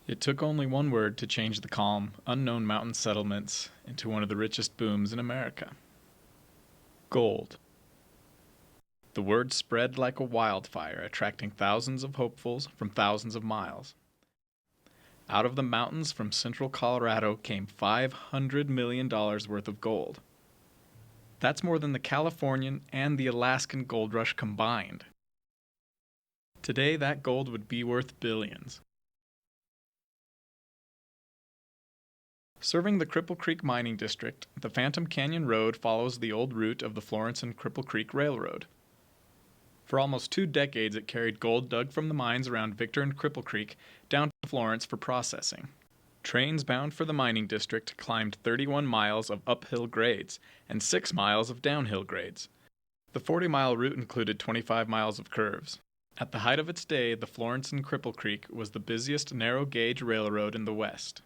It took only one word to change the calm, unknown mountain settlements into one of the richest booms in America. Gold. The word spread like a wildfire, attracting thousands of hopefuls from thousands of miles. Out of the mountains from central Colorado came $500 million worth of gold. That's more than the Californian and the Alaskan gold rush combined. Today, that gold would be worth billions. Serving the Cripple Creek mining district, the Phantom Canyon Road follows the old route of the Florence and Cripple Creek Railroad. For almost 2 decades, it carried gold dug from the mines around Victor and Cripple Creek down to Florence for processing. Trains bound for the mining district climbed 31 miles of uphill grades and 6 miles of downhill grades. The 40-mile route included 25 miles of curves. At the height of its day, the Florence and Cripple Creek was the busiest narrow-gauge railroad in the West.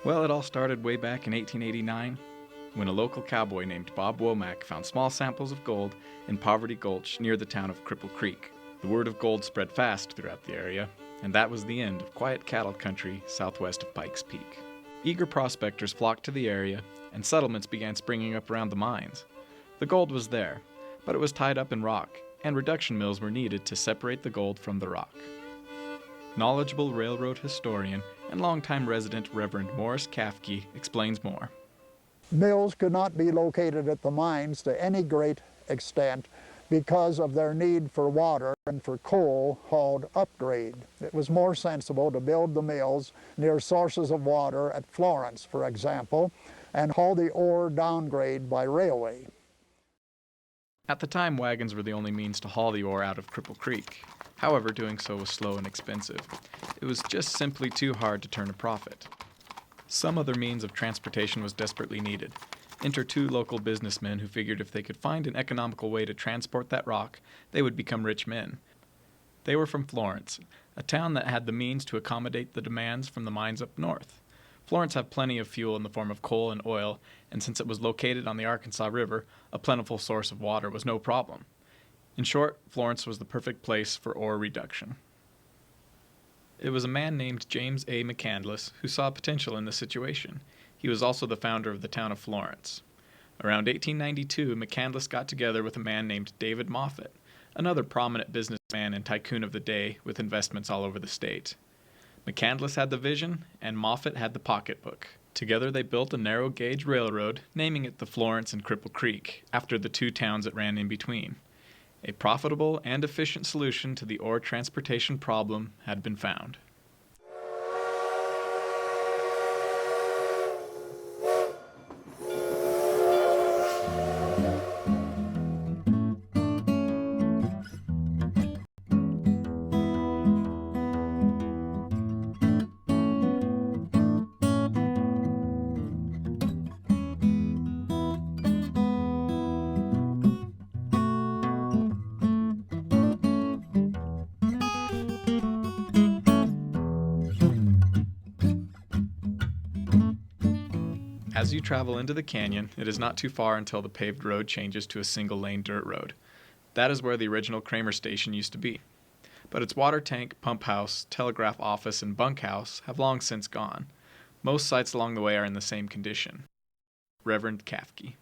Well, it all started way back in 1889, when a local cowboy named Bob Womack found small samples of gold in Poverty Gulch near the town of Cripple Creek. The word of gold spread fast throughout the area, and that was the end of quiet cattle country southwest of Pikes Peak. Eager prospectors flocked to the area, and settlements began springing up around the mines. The gold was there, but it was tied up in rock, and reduction mills were needed to separate the gold from the rock. Knowledgeable railroad historian and longtime resident Reverend Morris Cafky explains more. Mills could not be located at the mines to any great extent because of their need for water and for coal hauled upgrade. It was more sensible to build the mills near sources of water at Florence, for example, and haul the ore downgrade by railway. At the time, wagons were the only means to haul the ore out of Cripple Creek. However, doing so was slow and expensive. It was just simply too hard to turn a profit. Some other means of transportation was desperately needed. Enter 2 local businessmen who figured if they could find an economical way to transport that rock, they would become rich men. They were from Florence, a town that had the means to accommodate the demands from the mines up north. Florence had plenty of fuel in the form of coal and oil, and since it was located on the Arkansas River, a plentiful source of water was no problem. In short, Florence was the perfect place for ore reduction. It was a man named James A. McCandless who saw potential in the situation. He was also the founder of the town of Florence. Around 1892, McCandless got together with a man named David Moffett, another prominent businessman and tycoon of the day with investments all over the state. McCandless had the vision, and Moffett had the pocketbook. Together they built a narrow-gauge railroad, naming it the Florence and Cripple Creek, after the 2 towns it ran in between. A profitable and efficient solution to the ore transportation problem had been found. As you travel into the canyon, it is not too far until the paved road changes to a single-lane dirt road. That is where the original Kramer station used to be. But its water tank, pump house, telegraph office, and bunkhouse have long since gone. Most sites along the way are in the same condition. Reverend Cafky.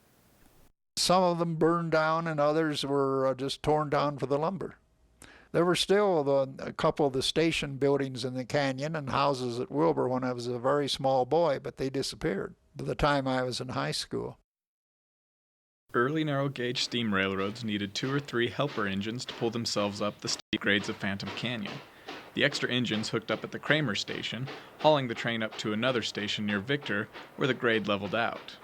Some of them burned down and others were just torn down for the lumber. There were still a couple of the station buildings in the canyon and houses at Wilbur when I was a very small boy, but they disappeared by the time I was in high school. Early narrow-gauge steam railroads needed 2 or 3 helper engines to pull themselves up the steep grades of Phantom Canyon. The extra engines hooked up at the Kramer station, hauling the train up to another station near Victor, where the grade leveled out.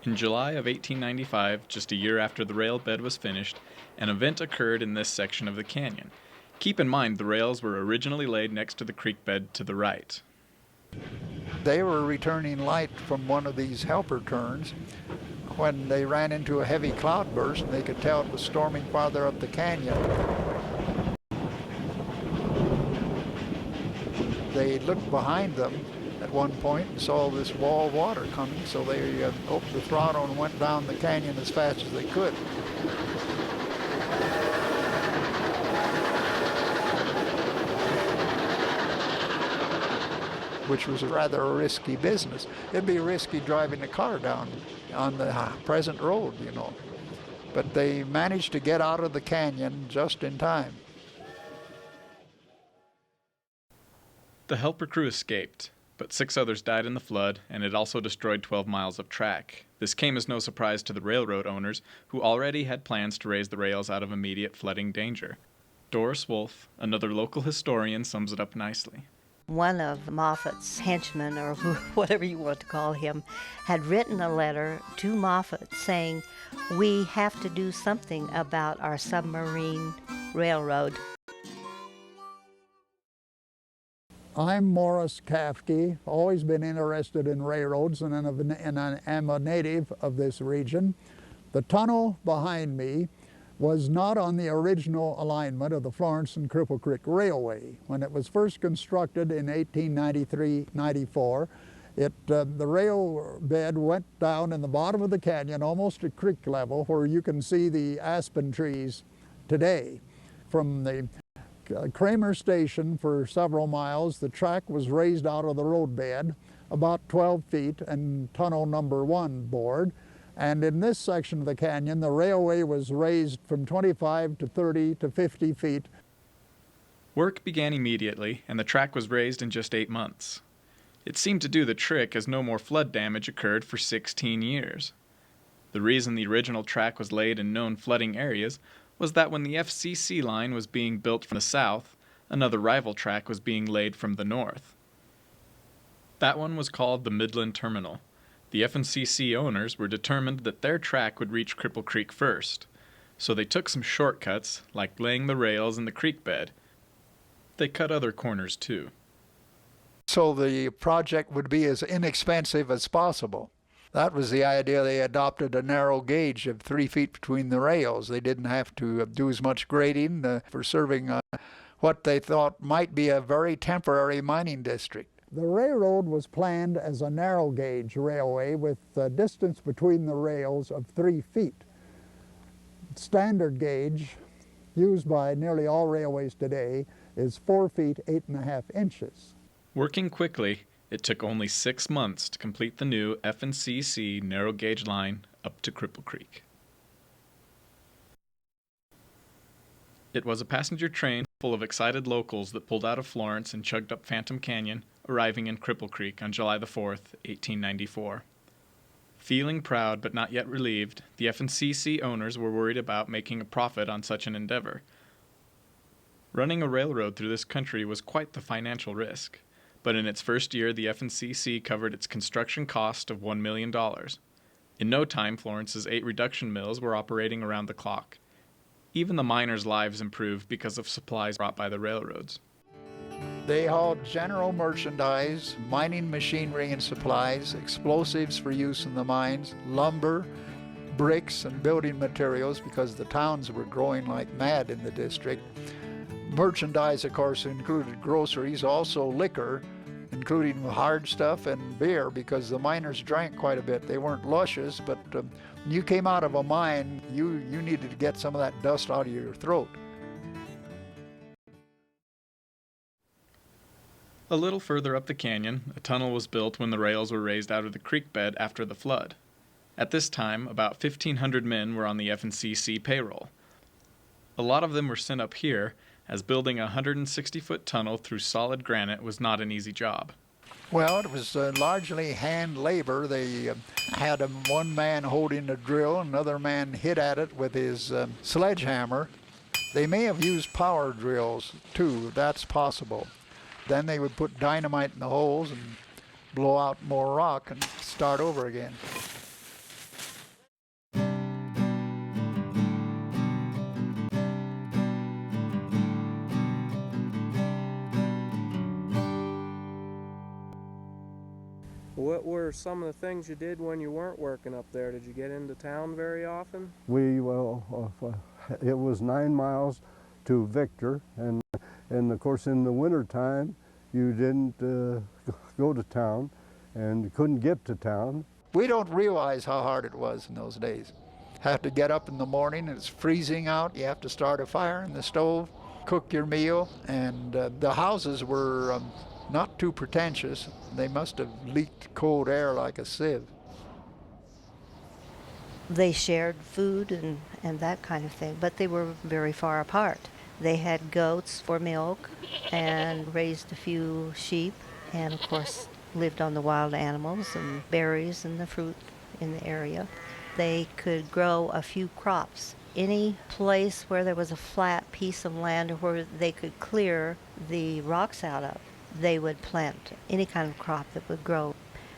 In July of 1895, just a year after the rail bed was finished, an event occurred in this section of the canyon. Keep in mind the rails were originally laid next to the creek bed to the right. They were returning light from one of these helper turns when they ran into a heavy cloudburst, and they could tell it was storming farther up the canyon. They looked behind them at one point and saw this wall of water coming, so they opened the throttle and went down the canyon as fast as they could. Which was rather a risky business. It'd be risky driving the car down on the present road, you know. But they managed to get out of the canyon just in time. The helper crew escaped, but 6 others died in the flood, and it also destroyed 12 miles of track. This came as no surprise to the railroad owners, who already had plans to raise the rails out of immediate flooding danger. Doris Wolfe, another local historian, sums it up nicely. One of Moffat's henchmen, or whatever you want to call him, had written a letter to Moffat saying, "We have to do something about our submarine railroad." I'm Morris Cafky, always been interested in railroads, and am a native of this region. The tunnel behind me was not on the original alignment of the Florence and Cripple Creek Railway. When it was first constructed in 1893-94, the rail bed went down in the bottom of the canyon, almost at creek level, where you can see the aspen trees today. From the Kramer station for several miles, the track was raised out of the roadbed about 12 feet and tunnel number 1 bored. And in this section of the canyon, the railway was raised from 25 to 30 to 50 feet. Work began immediately, and the track was raised in just 8 months. It seemed to do the trick, as no more flood damage occurred for 16 years. The reason the original track was laid in known flooding areas was that when the FCC line was being built from the south, another rival track was being laid from the north. That one was called the Midland Terminal. The FCC owners were determined that their track would reach Cripple Creek first, so they took some shortcuts, like laying the rails in the creek bed. They cut other corners too. So the project would be as inexpensive as possible. That was the idea. They adopted a narrow gauge of 3 feet between the rails. They didn't have to do as much grading for serving what they thought might be a very temporary mining district. The railroad was planned as a narrow gauge railway with a distance between the rails of 3 feet. Standard gauge, used by nearly all railways today, is 4 feet 8.5 inches. Working quickly, it took only 6 months to complete the new F&CC narrow gauge line up to Cripple Creek. It was a passenger train full of excited locals that pulled out of Florence and chugged up Phantom Canyon, arriving in Cripple Creek on July the 4th, 1894. Feeling proud but not yet relieved, the F&CC owners were worried about making a profit on such an endeavor. Running a railroad through this country was quite the financial risk, but in its first year the F&CC covered its construction cost of $1 million. In no time, Florence's 8 reduction mills were operating around the clock. Even the miners' lives improved because of supplies brought by the railroads. They hauled general merchandise, mining machinery and supplies, explosives for use in the mines, lumber, bricks, and building materials, because the towns were growing like mad in the district. Merchandise, of course, included groceries, also liquor and including hard stuff and beer, because the miners drank quite a bit. They weren't luscious, but when you came out of a mine, you needed to get some of that dust out of your throat. A little further up the canyon, a tunnel was built when the rails were raised out of the creek bed after the flood. At this time, about 1,500 men were on the FNCC payroll. A lot of them were sent up here, as building a 160-foot tunnel through solid granite was not an easy job. Well, it was largely hand labor. They had one man holding the drill, another man hit at it with his sledgehammer. They may have used power drills too, that's possible. Then they would put dynamite in the holes and blow out more rock and start over again. What were some of the things you did when you weren't working up there? Did you get into town very often? It was 9 miles to Victor, and of course in the winter time you didn't go to town and couldn't get to town. We don't realize how hard it was in those days. Have to get up in the morning, it's freezing out, you have to start a fire in the stove, cook your meal, and the houses were not too pretentious. They must have leaked cold air like a sieve. They shared food and that kind of thing, but they were very far apart. They had goats for milk and raised a few sheep and, of course, lived on the wild animals and berries and the fruit in the area. They could grow a few crops. Any place where there was a flat piece of land or where they could clear the rocks out of, they would plant any kind of crop that would grow.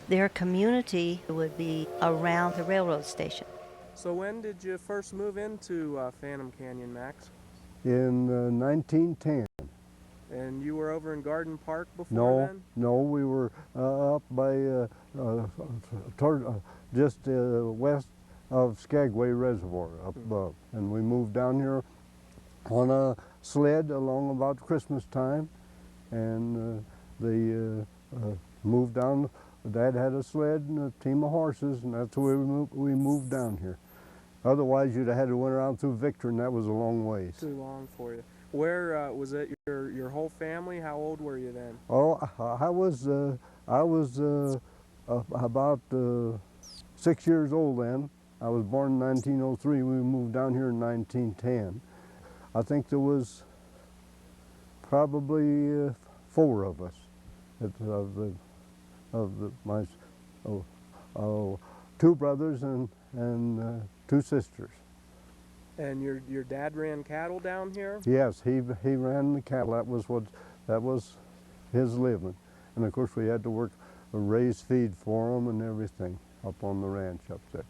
Their community would be around the railroad station. So when did you first move into Phantom Canyon, Max? In 1910. And you were over in Garden Park before then? No, we were up by just west of Skagway Reservoir up above. And we moved down here on a sled along about Christmas time, and they moved down. Dad had a sled and a team of horses, and that's where we moved down here. Otherwise, you'd have had to went around through Victor, and that was a long ways. Too long for you. Where was it? Your whole family? How old were you then? Oh, I was about 6 years old then. I was born in 1903. We moved down here in 1910. I think there was probably 4 of us. My 2 brothers and 2 sisters. And your dad ran cattle down here? Yes, he ran the cattle. That was his living. And of course we had to work, raise feed for them and everything up on the ranch up there.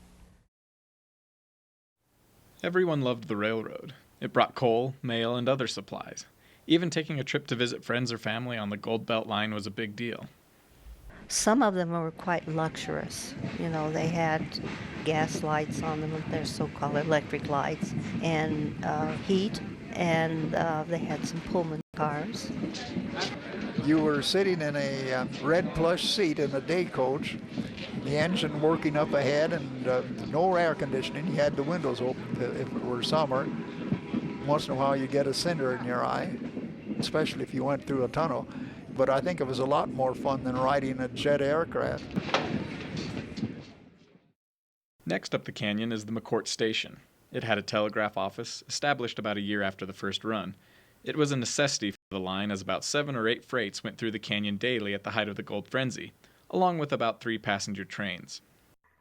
Everyone loved the railroad. It brought coal, mail, and other supplies. Even taking a trip to visit friends or family on the Gold Belt line was a big deal. Some of them were quite luxurious. You know, they had gas lights on them, they're so-called electric lights, and heat, and they had some Pullman cars. You were sitting in a red plush seat in a day coach, the engine working up ahead, and no air conditioning. You had the windows open if it were summer. Once in a while you get a cinder in your eye, especially if you went through a tunnel. But I think it was a lot more fun than riding a jet aircraft. Next up the canyon is the McCourt Station. It had a telegraph office, established about a year after the first run. It was a necessity for the line, as about 7 or 8 freights went through the canyon daily at the height of the gold frenzy, along with about 3 passenger trains.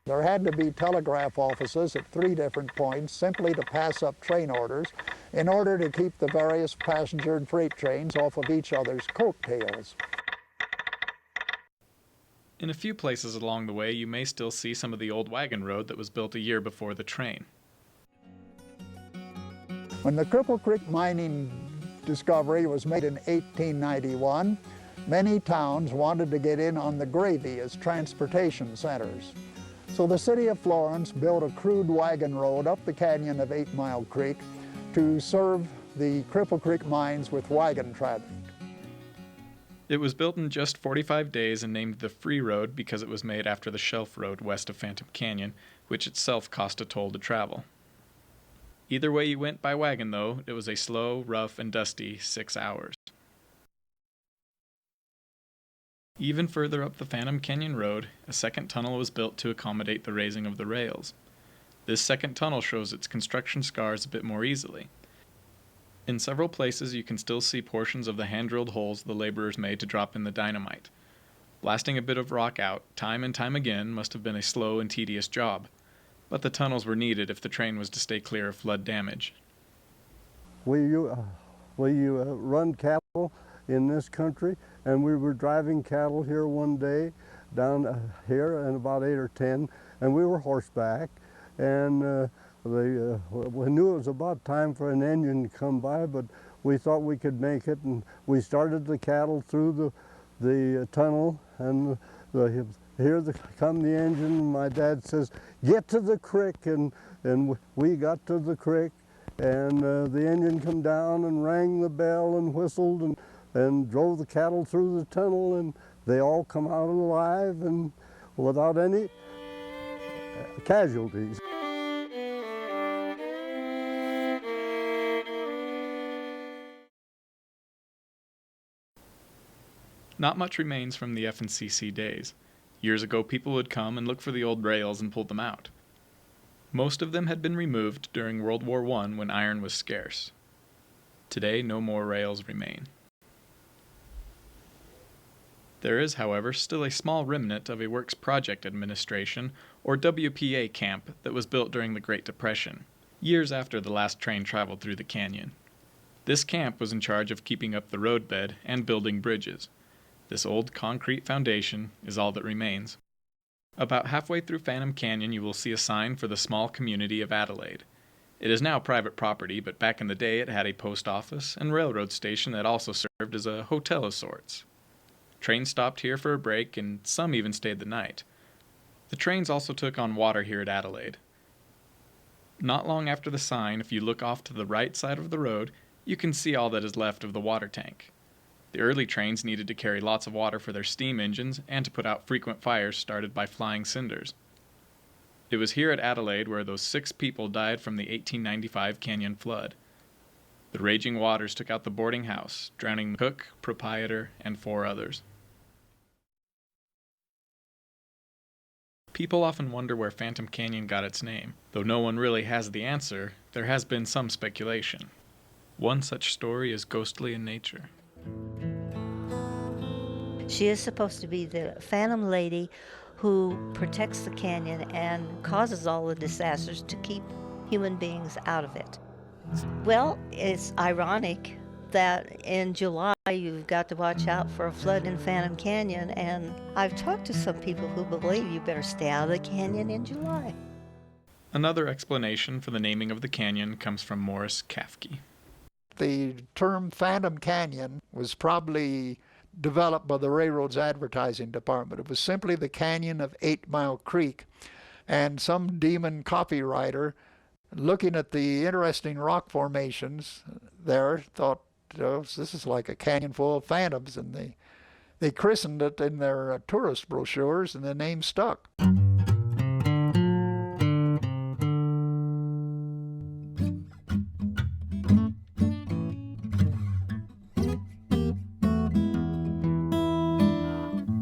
There had to be telegraph offices at 3 different points simply to pass up train orders in order to keep the various passenger and freight trains off of each other's coattails. In a few places along the way, you may still see some of the old wagon road that was built a year before the train. When the Cripple Creek mining discovery was made in 1891, many towns wanted to get in on the gravy as transportation centers. So the city of Florence built a crude wagon road up the canyon of 8 Mile Creek to serve the Cripple Creek mines with wagon traffic. It was built in just 45 days and named the Free Road because it was made after the Shelf Road west of Phantom Canyon, which itself cost a toll to travel. Either way you went by wagon, though, it was a slow, rough, and dusty 6 hours. Even further up the Phantom Canyon Road, a second tunnel was built to accommodate the raising of the rails. This second tunnel shows its construction scars a bit more easily. In several places you can still see portions of the hand-drilled holes the laborers made to drop in the dynamite. Blasting a bit of rock out, time and time again, must have been a slow and tedious job, but the tunnels were needed if the train was to stay clear of flood damage. We run cattle in this country, and we were driving cattle here one day, down here, and about 8 or 10, and we were horseback, and we knew it was about time for an engine to come by, but we thought we could make it, and we started the cattle through the tunnel, and here come the engine, and my dad says, "Get to the creek," and we got to the creek, and the engine come down and rang the bell and whistled and drove the cattle through the tunnel, and they all come out alive and without any casualties. Not much remains from the FNCC days. Years ago, people would come and look for the old rails and pull them out. Most of them had been removed during World War I when iron was scarce. Today, no more rails remain. There is, however, still a small remnant of a Works Project Administration, or WPA camp, that was built during the Great Depression, years after the last train traveled through the canyon. This camp was in charge of keeping up the roadbed and building bridges. This old concrete foundation is all that remains. About halfway through Phantom Canyon you will see a sign for the small community of Adelaide. It is now private property, but back in the day it had a post office and railroad station that also served as a hotel of sorts. Trains stopped here for a break, and some even stayed the night. The trains also took on water here at Adelaide. Not long after the sign, if you look off to the right side of the road, you can see all that is left of the water tank. The early trains needed to carry lots of water for their steam engines and to put out frequent fires started by flying cinders. It was here at Adelaide where those 6 people died from the 1895 canyon flood. The raging waters took out the boarding house, drowning the cook, proprietor, and 4 others. People often wonder where Phantom Canyon got its name. Though no one really has the answer, there has been some speculation. One such story is ghostly in nature. She is supposed to be the Phantom Lady who protects the canyon and causes all the disasters to keep human beings out of it. Well, it's ironic that in July you've got to watch out for a flood in Phantom Canyon, and I've talked to some people who believe you better stay out of the canyon in July. Another explanation for the naming of the canyon comes from Morris Cafky. The term Phantom Canyon was probably developed by the railroad's advertising department. It was simply the canyon of 8 Mile Creek, and some demon copywriter, looking at the interesting rock formations there, thought, oh, this is like a canyon full of phantoms, and they christened it in their tourist brochures, and the name stuck.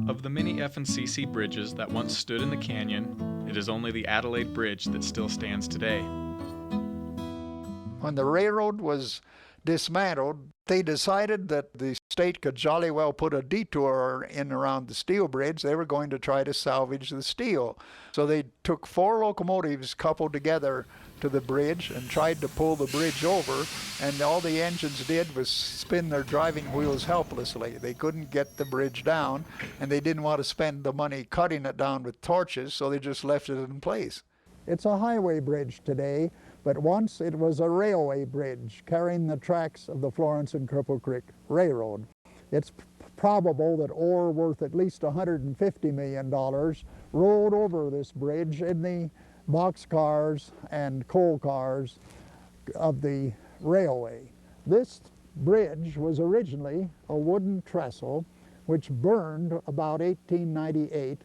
Of the many FNCC bridges that once stood in the canyon, it is only the Adelaide Bridge that still stands today. When the railroad was dismantled, they decided that the state could jolly well put a detour in around the steel bridge. They were going to try to salvage the steel. So they took 4 locomotives coupled together to the bridge and tried to pull the bridge over, and all the engines did was spin their driving wheels helplessly. They couldn't get the bridge down, and they didn't want to spend the money cutting it down with torches, so they just left it in place. It's a highway bridge today, but once it was a railway bridge carrying the tracks of the Florence and Cripple Creek Railroad. It's probable that ore worth at least $150 million rolled over this bridge in the boxcars and coal cars of the railway. This bridge was originally a wooden trestle which burned about 1898.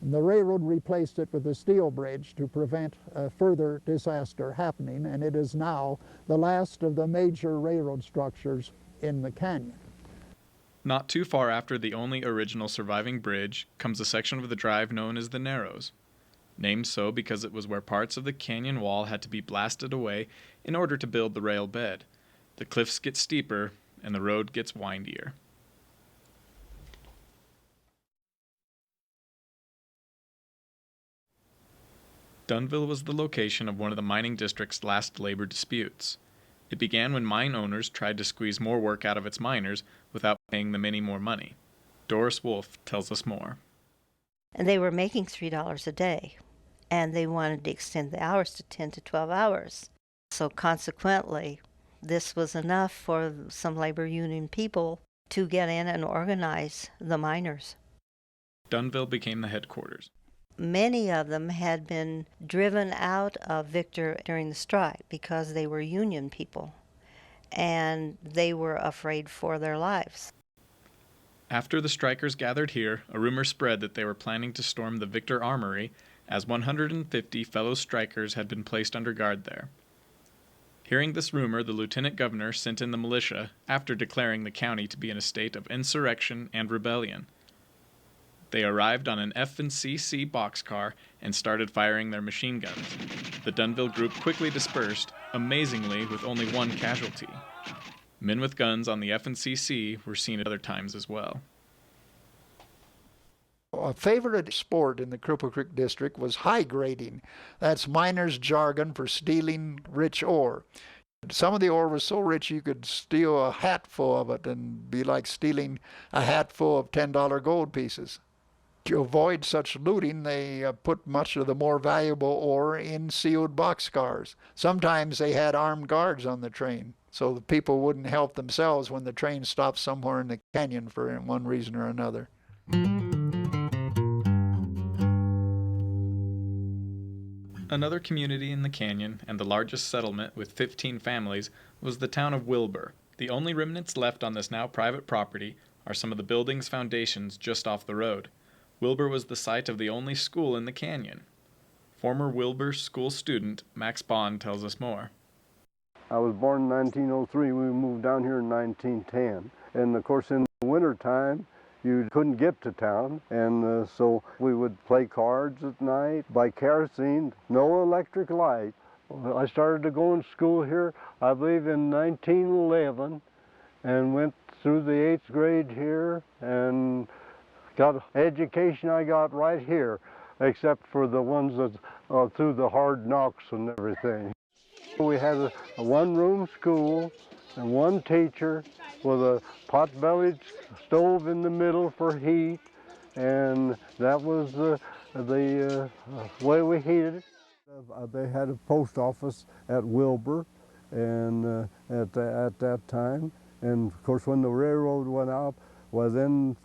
And the railroad replaced it with a steel bridge to prevent a further disaster happening, and it is now the last of the major railroad structures in the canyon. Not too far after the only original surviving bridge comes a section of the drive known as the Narrows, named so because it was where parts of the canyon wall had to be blasted away in order to build the rail bed. The cliffs get steeper and the road gets windier. Dunville was the location of one of the mining district's last labor disputes. It began when mine owners tried to squeeze more work out of its miners without paying them any more money. Doris Wolfe tells us more. And they were making $3 a day, and they wanted to extend the hours to 10 to 12 hours. So consequently, this was enough for some labor union people to get in and organize the miners. Dunville became the headquarters. Many of them had been driven out of Victor during the strike because they were union people, and they were afraid for their lives. After the strikers gathered here, a rumor spread that they were planning to storm the Victor Armory, as 150 fellow strikers had been placed under guard there. Hearing this rumor, the lieutenant governor sent in the militia after declaring the county to be in a state of insurrection and rebellion. They arrived on an F&CC boxcar and started firing their machine guns. The Dunville group quickly dispersed, amazingly with only one casualty. Men with guns on the F&CC were seen at other times as well. A favorite sport in the Cripple Creek district was high grading. That's miners' jargon for stealing rich ore. Some of the ore was so rich you could steal a hatful of it and be like stealing a hatful of $10 gold pieces. To avoid such looting, they put much of the more valuable ore in sealed boxcars. Sometimes they had armed guards on the train, so the people wouldn't help themselves when the train stopped somewhere in the canyon for one reason or another. Another community in the canyon, and the largest settlement with 15 families, was the town of Wilbur. The only remnants left on this now private property are some of the building's foundations just off the road. Wilbur was the site of the only school in the canyon. Former Wilbur school student Max Bond tells us more. I was born in 1903. We moved down here in 1910. And of course, in the wintertime, you couldn't get to town. And so we would play cards at night, buy kerosene, no electric light. I started to go in school here, I believe, in 1911, and went through the 8th grade here and got education I got right here, except for the ones that through the hard knocks and everything. We had a one-room school and one teacher with a pot-bellied stove in the middle for heat, and that was the way we heated it. They had a post office at Wilbur, and at that time, and of course when the railroad went out, well then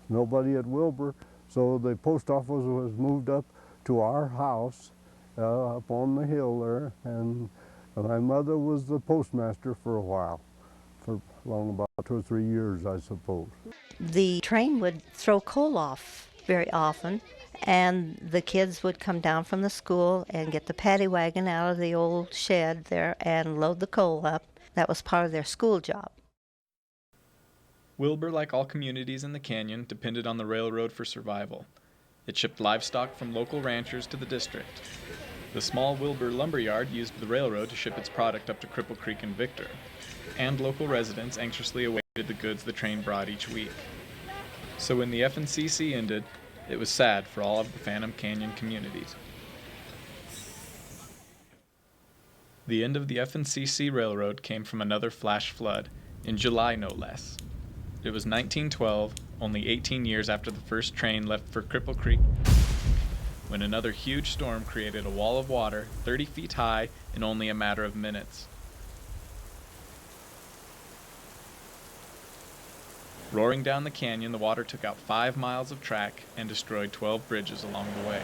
nobody at Wilbur, so the post office was moved up to our house up on the hill there, and my mother was the postmaster for a while, for long about 2 or 3 years, I suppose. The train would throw coal off very often, and the kids would come down from the school and get the paddy wagon out of the old shed there and load the coal up. That was part of their school job. Wilbur, like all communities in the canyon, depended on the railroad for survival. It shipped livestock from local ranchers to the district. The small Wilbur lumberyard used the railroad to ship its product up to Cripple Creek and Victor, and local residents anxiously awaited the goods the train brought each week. So when the F&CC ended, it was sad for all of the Phantom Canyon communities. The end of the F&CC Railroad came from another flash flood, in July no less. It was 1912, only 18 years after the first train left for Cripple Creek, when another huge storm created a wall of water 30 feet high in only a matter of minutes. Roaring down the canyon, the water took out 5 miles of track and destroyed 12 bridges along the way.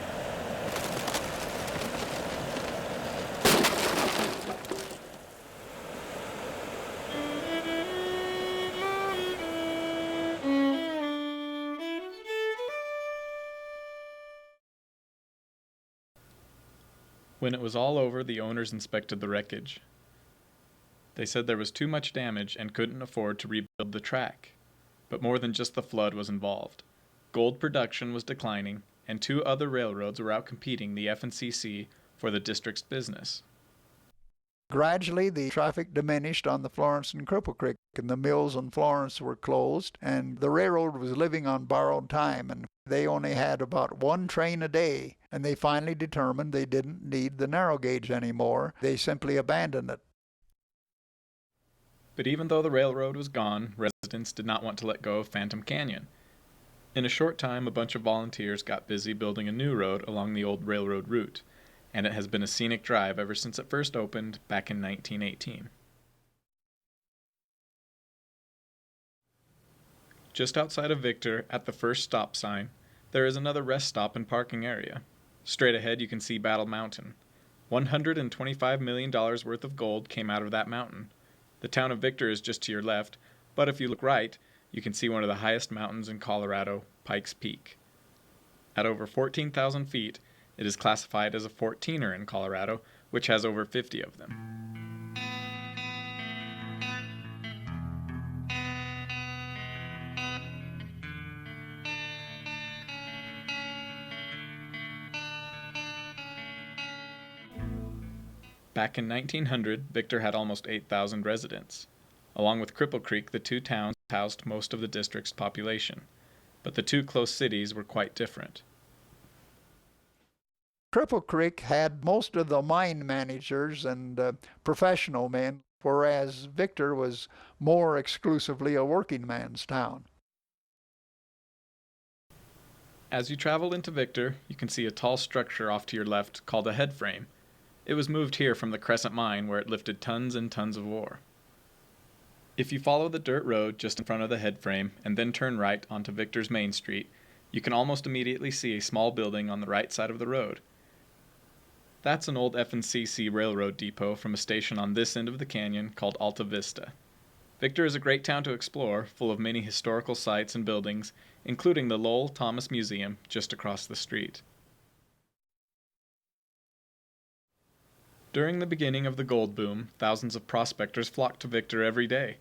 When it was all over, the owners inspected the wreckage. They said there was too much damage and couldn't afford to rebuild the track. But more than just the flood was involved. Gold production was declining, and two other railroads were outcompeting the FNCC for the district's business. Gradually, the traffic diminished on the Florence and Cripple Creek, and the mills in Florence were closed, and the railroad was living on borrowed time, and they only had about one train a day, and they finally determined they didn't need the narrow gauge anymore. They simply abandoned it. But even though the railroad was gone, residents did not want to let go of Phantom Canyon. In a short time, a bunch of volunteers got busy building a new road along the old railroad route, and it has been a scenic drive ever since it first opened back in 1918. Just outside of Victor, at the first stop sign, there is another rest stop and parking area. Straight ahead you can see Battle Mountain. $125 million worth of gold came out of that mountain. The town of Victor is just to your left, but if you look right, you can see one of the highest mountains in Colorado, Pikes Peak. At over 14,000 feet, it is classified as a 14er in Colorado, which has over 50 of them. Back in 1900, Victor had almost 8,000 residents. Along with Cripple Creek, the two towns housed most of the district's population, but the two close cities were quite different. Cripple Creek had most of the mine managers and professional men, whereas Victor was more exclusively a working man's town. As you travel into Victor, you can see a tall structure off to your left called a headframe. It was moved here from the Crescent Mine where it lifted tons and tons of ore. If you follow the dirt road just in front of the headframe and then turn right onto Victor's Main Street, you can almost immediately see a small building on the right side of the road. That's an old FNCC railroad depot from a station on this end of the canyon called Alta Vista. Victor is a great town to explore, full of many historical sites and buildings, including the Lowell Thomas Museum just across the street. During the beginning of the gold boom, thousands of prospectors flocked to Victor every day.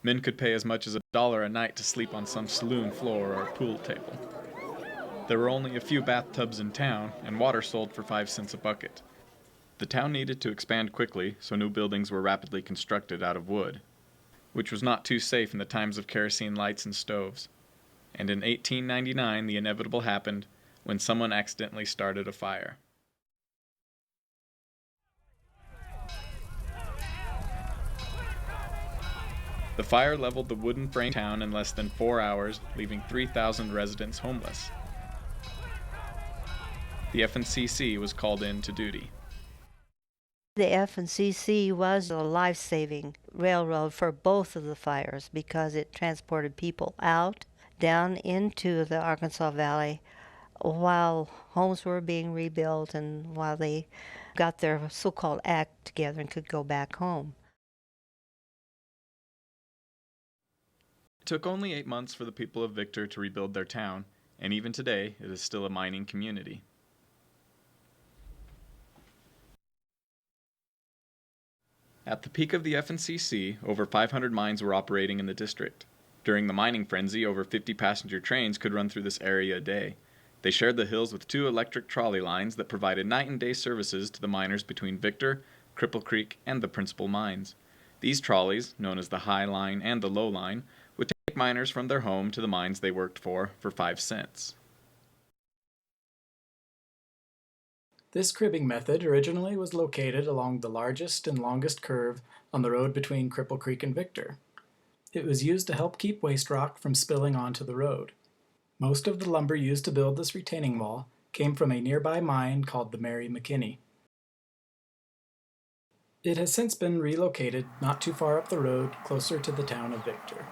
Men could pay as much as $1 a night to sleep on some saloon floor or pool table. There were only a few bathtubs in town, and water sold for 5 cents a bucket. The town needed to expand quickly, so new buildings were rapidly constructed out of wood, which was not too safe in the times of kerosene lights and stoves. And in 1899, the inevitable happened when someone accidentally started a fire. The fire leveled the wooden frame town in less than 4 hours, leaving 3,000 residents homeless. The FNCC was called in to duty. The FNCC was a life-saving railroad for both of the fires because it transported people out, down into the Arkansas Valley while homes were being rebuilt and while they got their so-called act together and could go back home. It took only 8 months for the people of Victor to rebuild their town, and even today it is still a mining community. At the peak of the FNCC, over 500 mines were operating in the district. During the mining frenzy, over 50 passenger trains could run through this area a day. They shared the hills with 2 electric trolley lines that provided night and day services to the miners between Victor, Cripple Creek, and the principal mines. These trolleys, known as the High Line and the Low Line, would take miners from their home to the mines they worked for 5 cents. This cribbing method originally was located along the largest and longest curve on the road between Cripple Creek and Victor. It was used to help keep waste rock from spilling onto the road. Most of the lumber used to build this retaining wall came from a nearby mine called the Mary McKinney. It has since been relocated not too far up the road, closer to the town of Victor.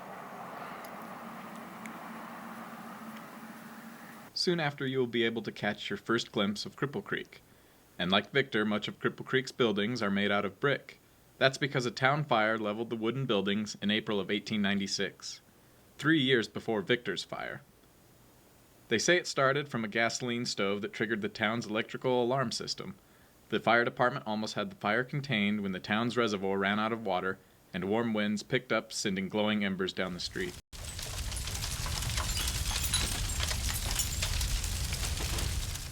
Soon after, you will be able to catch your first glimpse of Cripple Creek. And like Victor, much of Cripple Creek's buildings are made out of brick. That's because a town fire leveled the wooden buildings in April of 1896, 3 years before Victor's fire. They say it started from a gasoline stove that triggered the town's electrical alarm system. The fire department almost had the fire contained when the town's reservoir ran out of water and warm winds picked up, sending glowing embers down the street.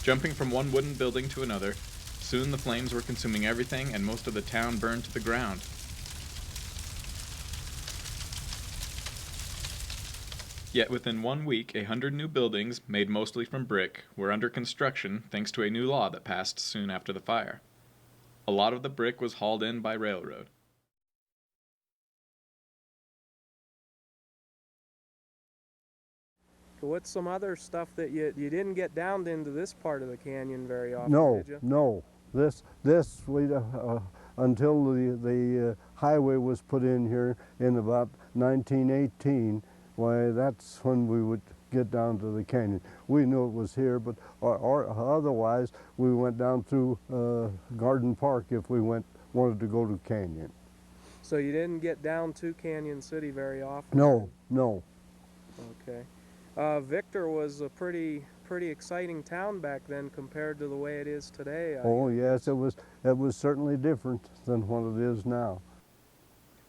Jumping from one wooden building to another, soon the flames were consuming everything and most of the town burned to the ground. Yet within 1 week, 100 new buildings, made mostly from brick, were under construction thanks to a new law that passed soon after the fire. A lot of the brick was hauled in by railroad. What's some other stuff that you didn't get down into this part of the canyon very often, No, did you? no. This we until the highway was put in here in about 1918. Why, that's when we would get down to the canyon. We knew it was here, but or otherwise we went down through Garden Park if we wanted to go to canyon. So you didn't get down to Canyon City very often? No, no. Okay. Victor was a pretty exciting town back then compared to the way it is today. Oh yes, it was certainly different than what it is now.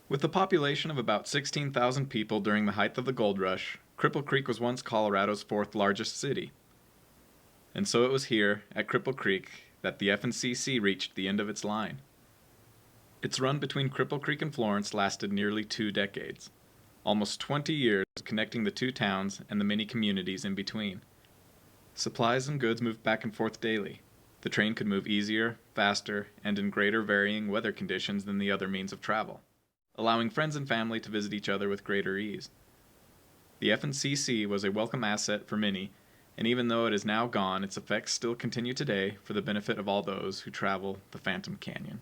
With a population of about 16,000 people during the height of the gold rush, Cripple Creek was once Colorado's 4th largest city. And so it was here, at Cripple Creek, that the FNCC reached the end of its line. Its run between Cripple Creek and Florence lasted nearly 2 decades, almost 20 years connecting the two towns and the many communities in between. Supplies and goods moved back and forth daily. The train could move easier, faster, and in greater varying weather conditions than the other means of travel, allowing friends and family to visit each other with greater ease. The FNCC was a welcome asset for many, and even though it is now gone, its effects still continue today for the benefit of all those who travel the Phantom Canyon.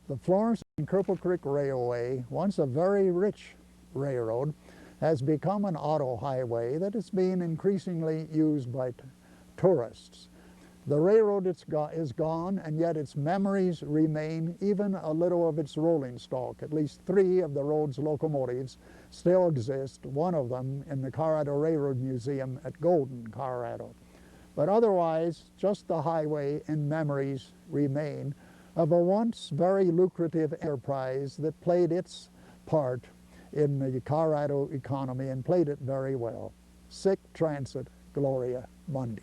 The Florence and Cripple Creek Railway, once a very rich railroad, has become an auto highway that is being increasingly used by tourists. The railroad is gone, and yet its memories remain, even a little of its rolling stock. At least 3 of the road's locomotives still exist, one of them in the Colorado Railroad Museum at Golden, Colorado. But otherwise, just the highway and memories remain of a once very lucrative enterprise that played its part in the Colorado economy and played it very well. Sic transit Gloria Mundi.